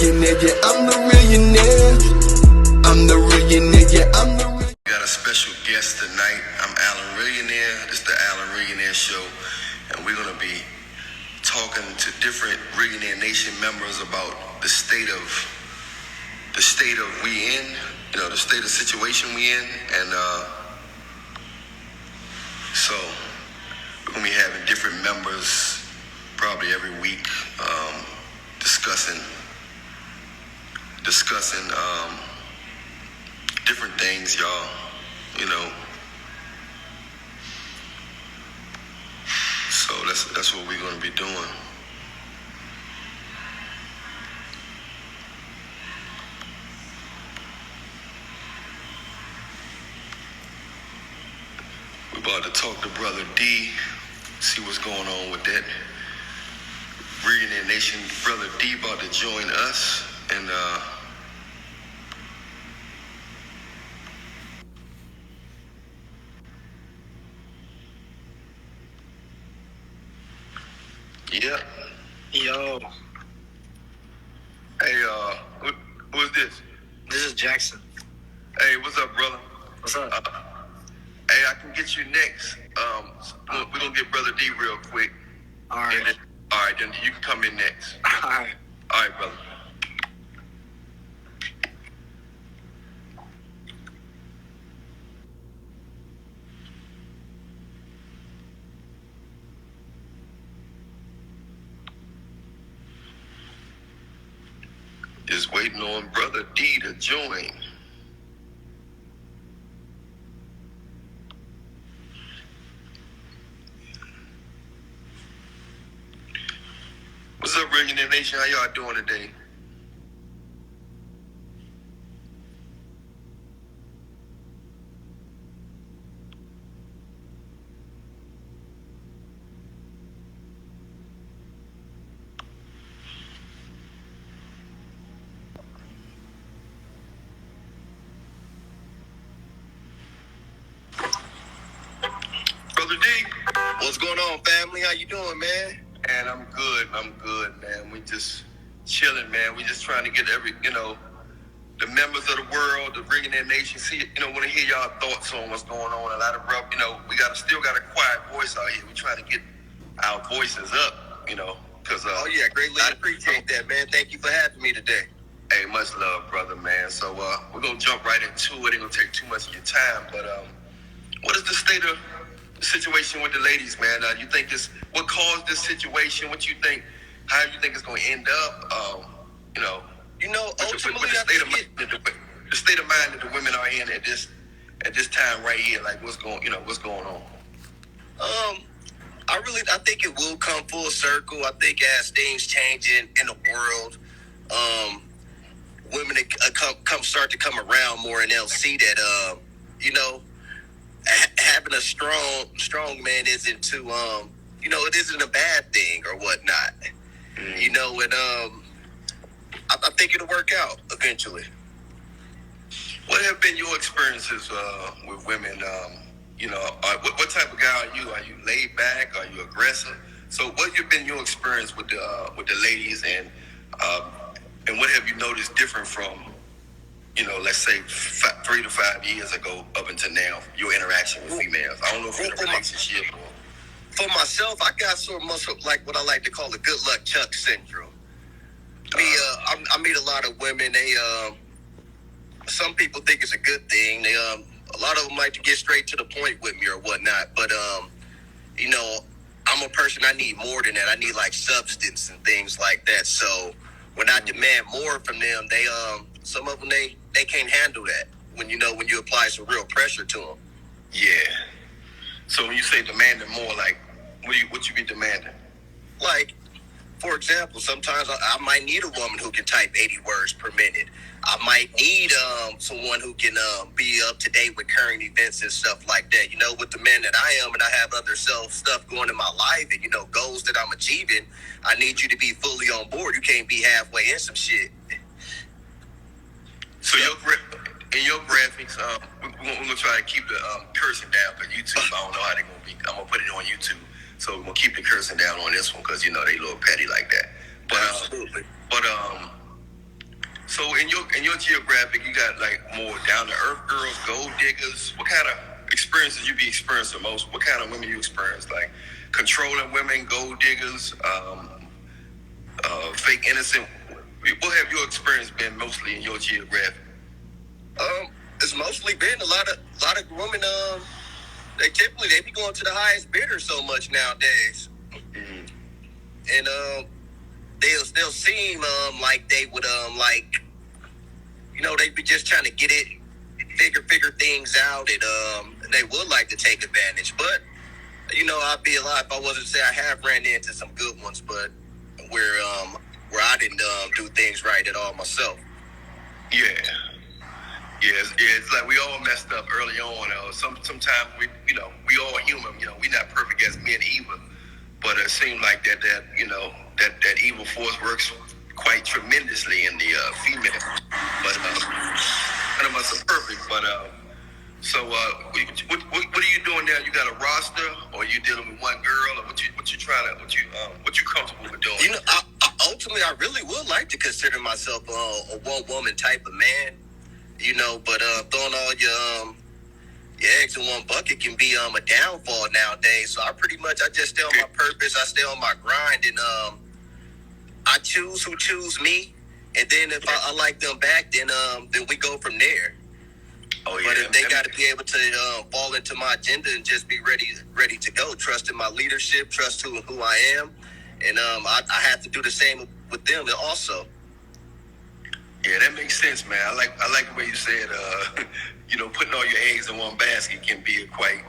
Reallionaire, yeah, I'm the Reallionaire. I'm the Reallionaire, yeah, I'm the Reallionaire. Got a special guest tonight. I'm Allan Reallionaire. This is the Allan Reallionaire Show, and we're gonna be talking to different Reallionaire Nation members about the state of we in, the state of situation we in, and so we're gonna be having different members probably every week discussing different things, y'all. So that's what we're gonna be doing. We're about to talk to Brother D, see what's going on with that. Reallionaire Nation, Brother D about to join us, and yeah. Yo. Hey, who is this? This is Jackson. Hey, what's up, brother? What's up? Hey, I can get you next. We're gonna get Brother D real quick. All right. All right, then you can come in next. All right. All right, brother. Just waiting on Brother D to join. What's up, Reallionaire Nation? How y'all doing today? Brother D, What's going on, family? How you doing, man? man, I'm good, man. We just chilling, man. We just trying to get the members of the world, the Reallionaire Nation, want to hear y'all thoughts on what's going on. A lot of we still got a quiet voice out here. We trying to get our voices up, because Oh yeah, greatly appreciate that, man. Thank you for having me today. Hey, much love, brother, man. So we're gonna jump right into it. Ain't gonna take too much of your time, but what is the state of the situation with the ladies, man? You think what caused this situation? What you think? How you think it's gonna end up? Ultimately, the state of mind that the women are in at this time right here, like what's going on? I think it will come full circle. I think as things change in the world, women start to come around more, and they'll see that having a strong man isn't too it isn't a bad thing or whatnot. And I think it'll work out eventually. What have been your experiences with women? What type of guy are you? Are you laid back? Are you aggressive? So, what have been your experience with the ladies, and what have you noticed different from, let's say 3 to 5 years ago up until now? Your interaction with females. I don't know if you're in a relationship or. For myself, I got sort of like what I like to call the good luck Chuck syndrome. I meet a lot of women. They some people think it's a good thing. They a lot of them like to get straight to the point with me or whatnot. But I'm a person. I need more than that. I need like substance and things like that. So when I demand more from them, they some of them they can't handle that. When you apply some real pressure to them. Yeah. So when you say demanding more, like what you be demanding? Like, for example, sometimes I might need a woman who can type 80 words per minute. I might need someone who can be up to date with current events and stuff like that. With the man that I am, and I have other stuff going in my life and, goals that I'm achieving, I need you to be fully on board. You can't be halfway in some shit. So in your graphics, we're gonna try to keep the cursing down for YouTube. I don't know how they're gonna be. I'm gonna put it on YouTube, so we're gonna keep the cursing down on this one because they a little petty like that. But Absolutely. But So in your geographic, you got like more down to earth girls, gold diggers. What kind of experiences you be experiencing most? What kind of women you experience? Like controlling women, gold diggers, fake innocent. What have your experience been mostly in your geographic? It's mostly been a lot of women. They typically be going to the highest bidder so much nowadays, and they'll seem like they would they be just trying to get it, figure things out, and they would like to take advantage. But I'd be a lie if I wasn't to say I have ran into some good ones, but where I didn't do things right at all myself. Yeah. It's like we all messed up early on. Sometimes we all human. We're not perfect as men either. But it seems like that evil force works quite tremendously in the female. But none of us are perfect. But so what are you doing now? You got a roster, or you dealing with one girl, or what you comfortable with doing? Ultimately, I really would like to consider myself a one woman type of man. But throwing all your eggs in one bucket can be a downfall nowadays. So I just stay on my purpose. I stay on my grind, and I choose who choose me. And then if I like them back, then we go from there. Oh yeah. But if they got to be able to fall into my agenda and just be ready to go, trust in my leadership, trust who I am, and I have to do the same with them also. Yeah, that makes sense, man. I like the way you said, putting all your eggs in one basket can be quite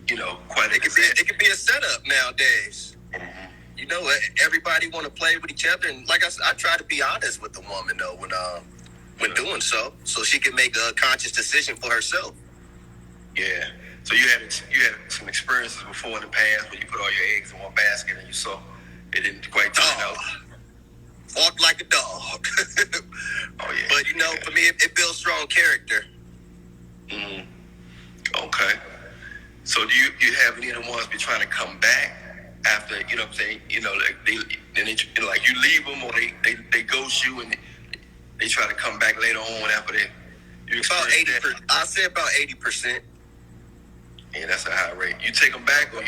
It can be a setup nowadays. Mm-hmm. Everybody want to play with each other, and like I said, I try to be honest with the woman though when doing so she can make a conscious decision for herself. Yeah. So you had some experiences before in the past when you put all your eggs in one basket and you saw it didn't quite turn out. Walk like a dog. Oh yeah. But for me, it builds strong character. Mm. Okay. So do you have any of the ones be trying to come back after what I'm saying? Like you leave them, or they ghost you and they try to come back later on after you about 80%. I say about 80%. Yeah, that's a high rate. You take them back, or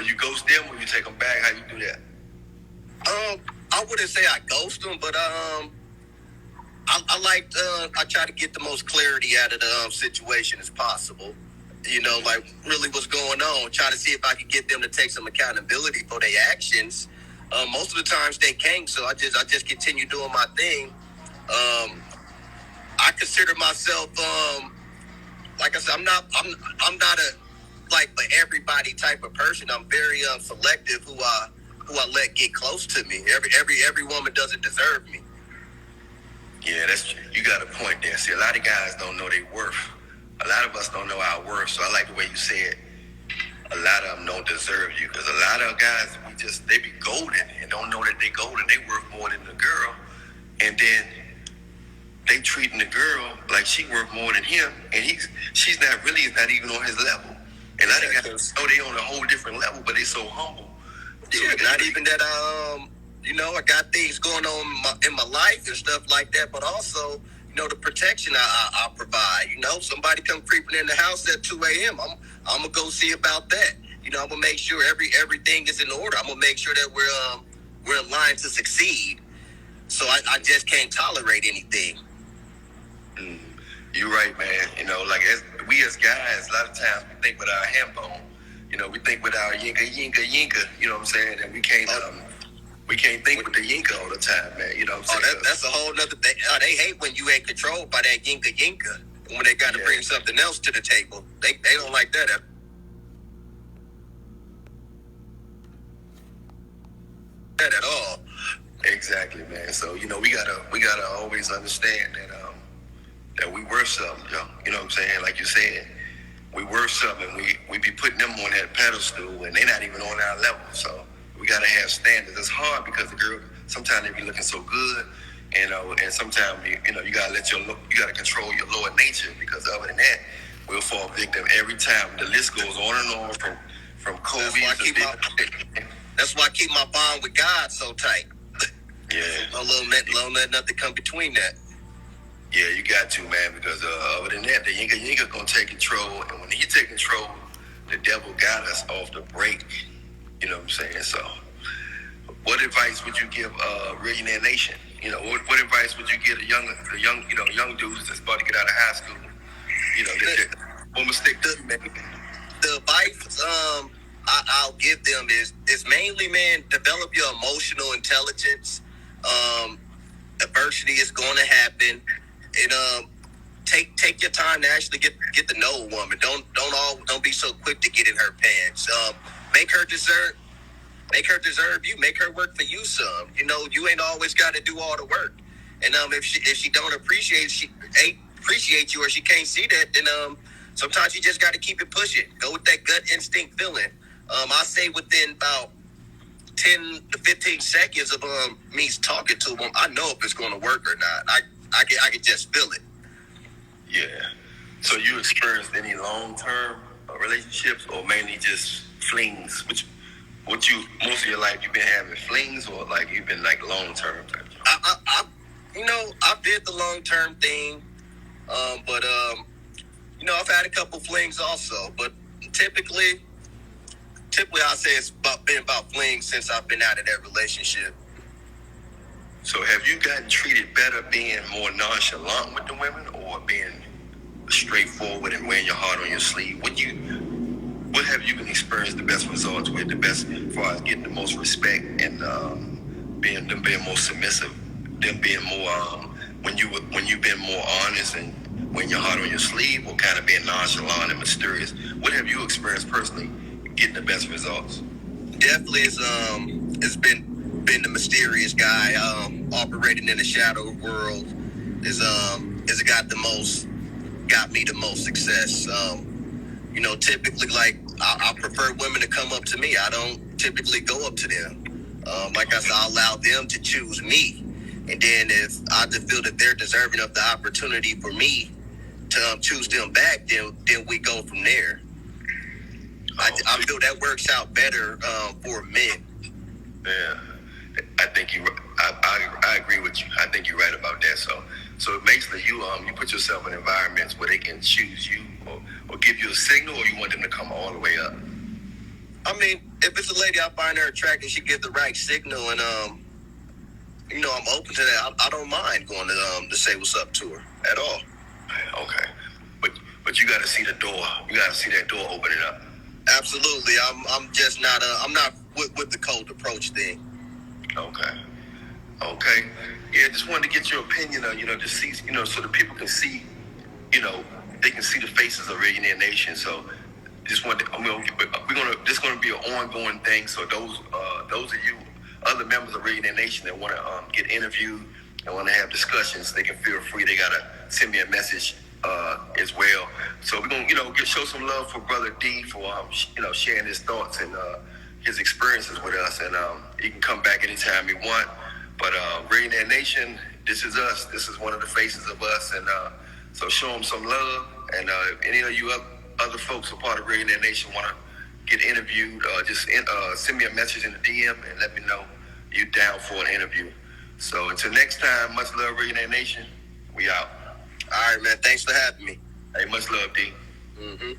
you ghost them, or you take them back? How you do that? I wouldn't say I ghost them, but I try to get the most clarity out of the situation as possible. Like really what's going on. Try to see if I can get them to take some accountability for their actions. Most of the times they can't, so I just continue doing my thing. I consider myself, like I said, I'm not a for everybody type of person. I'm very selective who I let get close to me. Every woman doesn't deserve me. Yeah, you got a point there. See, a lot of guys don't know their worth. A lot of us don't know our worth. So I like the way you said a lot of them don't deserve you, because a lot of guys they be golden and don't know that they golden. They worth more than the girl, and then they treating the girl like she worth more than him, and she's not even on his level. And a lot of guys know they on a whole different level, but they so humble. Yeah, not even that. I got things going on in my life and stuff like that, but also, the protection I provide. Somebody come creeping in the house at 2 a.m. I'm gonna go see about that. I'm gonna make sure everything is in order. I'm gonna make sure that we're in line to succeed. So I just can't tolerate anything. You're right, man. We as guys, a lot of times we think with our ham bone. We think with our yinka. You know what I'm saying? And we can't think with the yinka all the time, man. You know what I'm saying? That's a whole nother thing. They hate when you ain't controlled by that yinka. When they got to bring something else to the table, they don't like that at all. Exactly, man. So we gotta always understand that we worth something, yo. You know what I'm saying? Like you said, we worth something. We be putting them on that pedestal, and they're not even on our level. So we gotta have standards. It's hard because the girl sometimes they be looking so good, and sometimes you gotta control your lower nature, because other than that, we'll fall victim every time. The list goes on and on from Kobe to That's why I keep my bond with God so tight. Yeah. Don't let nothing come between that. Yeah, you got to, man, because other than that, the Yinka gonna take control, and when he take control, the devil got us off the break. You know what I'm saying? So, what advice would you give Reallionaire Nation? You know, what advice would you give a young dudes that's about to get out of high school? You know, what mistake does make? The advice I'll give them is mainly, man, develop your emotional intelligence. Adversity is going to happen, and take your time to actually get to know a woman. Don't be so quick to get in her pants. Make her deserve you. Make her work for you some. You know, you ain't always got to do all the work. And if she don't appreciate you, or she can't see that, then sometimes you just got to keep it pushing. Go with that gut instinct feeling. I say within about 10 to 15 seconds of me talking to them, I know if it's going to work or not. I can just feel it. Yeah. So you experienced any long-term relationships, or mainly just flings? Most of your life you've been having flings, or like you've been like long-term type? I did the long-term thing, but I've had a couple flings also. But typically I say it's been about flings since I've been out of that relationship. So have you gotten treated better being more nonchalant with the women, or being straightforward and wearing your heart on your sleeve? What have you been experienced the best results with, the best as far as getting the most respect, and being more submissive, them being more when you've been more honest and wearing your heart on your sleeve, or kind of being nonchalant and mysterious? What have you experienced personally getting the best results? Definitely it's been the mysterious guy operating in the shadow world is got me the most success. Typically, like, I prefer women to come up to me. I don't typically go up to them. Like I said, I allow them to choose me, and then if I just feel that they're deserving of the opportunity for me to choose them back, then we go from there. I feel that works out better for men. Yeah, I think I agree with you. I think you're right about that. So basically, you put yourself in environments where they can choose you, or give you a signal, or you want them to come all the way up. I mean, if it's a lady I find her attractive, she gives the right signal, and I'm open to that. I don't mind going to say what's up to her at all. Okay, but you got to see the door. You got to see that door opening up. Absolutely. I'm just not I'm not with the cold approach thing. Okay. Yeah, just wanted to get your opinion on, just see, so that people can see, they can see the faces of Reallionaire Nation. So just wanted this going to be an ongoing thing. So those of you, other members of Reallionaire Nation that want to get interviewed and want to have discussions, they can feel free. They got to send me a message as well. So we're going to, show some love for Brother D for, sharing his thoughts and his experiences with us. And he can come back anytime he want. But Reallionaire Nation, this is us. This is one of the faces of us. And so show them some love. And if any of you other folks who are part of Reallionaire Nation want to get interviewed, just send me a message in the DM and let me know you're down for an interview. So until next time, much love, Reallionaire Nation. We out. All right, man. Thanks for having me. Hey, much love, D. Mm-hmm.